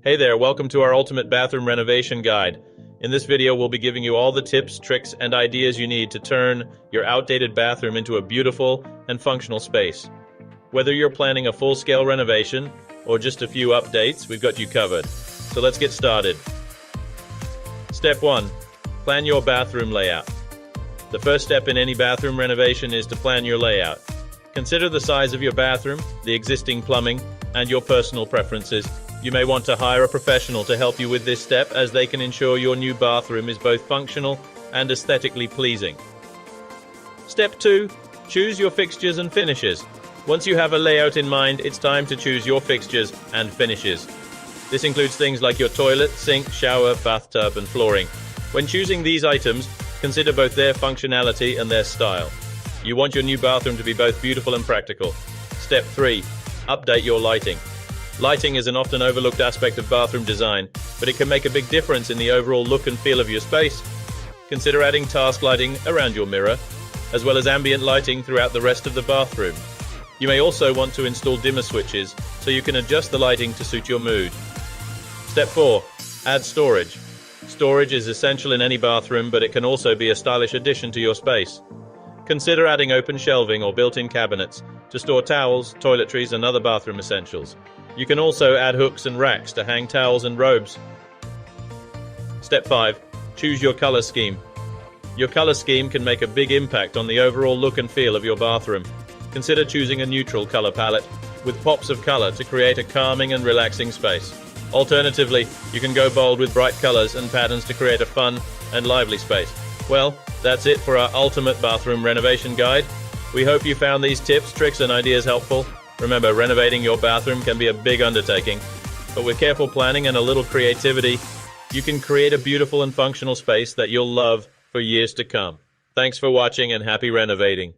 Hey there, welcome to our ultimate bathroom renovation guide. In this video, we'll be giving you all the tips, tricks, and ideas you need to turn your outdated bathroom into a beautiful and functional space. Whether you're planning a full-scale renovation or just a few updates, we've got you covered. So let's get started. Step 1. Plan your bathroom layout. The first step in any bathroom renovation is to plan your layout. Consider the size of your bathroom, the existing plumbing, and your personal preferences. You may want to hire a professional to help you with this step, as they can ensure your new bathroom is both functional and aesthetically pleasing. Step 2. Choose your fixtures and finishes. Once you have a layout in mind, it's time to choose your fixtures and finishes. This includes things like your toilet, sink, shower, bathtub, and flooring. When choosing these items, consider both their functionality and their style. You want your new bathroom to be both beautiful and practical. Step 3. Update your lighting. Lighting is an often overlooked aspect of bathroom design, but it can make a big difference in the overall look and feel of your space. Consider adding task lighting around your mirror, as well as ambient lighting throughout the rest of the bathroom. You may also want to install dimmer switches, so you can adjust the lighting to suit your mood. Step 4. Add storage. Storage is essential in any bathroom, but it can also be a stylish addition to your space. Consider adding open shelving or built-in cabinets to store towels, toiletries, and other bathroom essentials. You can also add hooks and racks to hang towels and robes. Step 5. Choose your color scheme. Your color scheme can make a big impact on the overall look and feel of your bathroom. Consider choosing a neutral color palette with pops of color to create a calming and relaxing space. Alternatively, you can go bold with bright colors and patterns to create a fun and lively space. Well, that's it for our ultimate bathroom renovation guide. We hope you found these tips, tricks, and ideas helpful. Remember, renovating your bathroom can be a big undertaking, but with careful planning and a little creativity, you can create a beautiful and functional space that you'll love for years to come. Thanks for watching and happy renovating.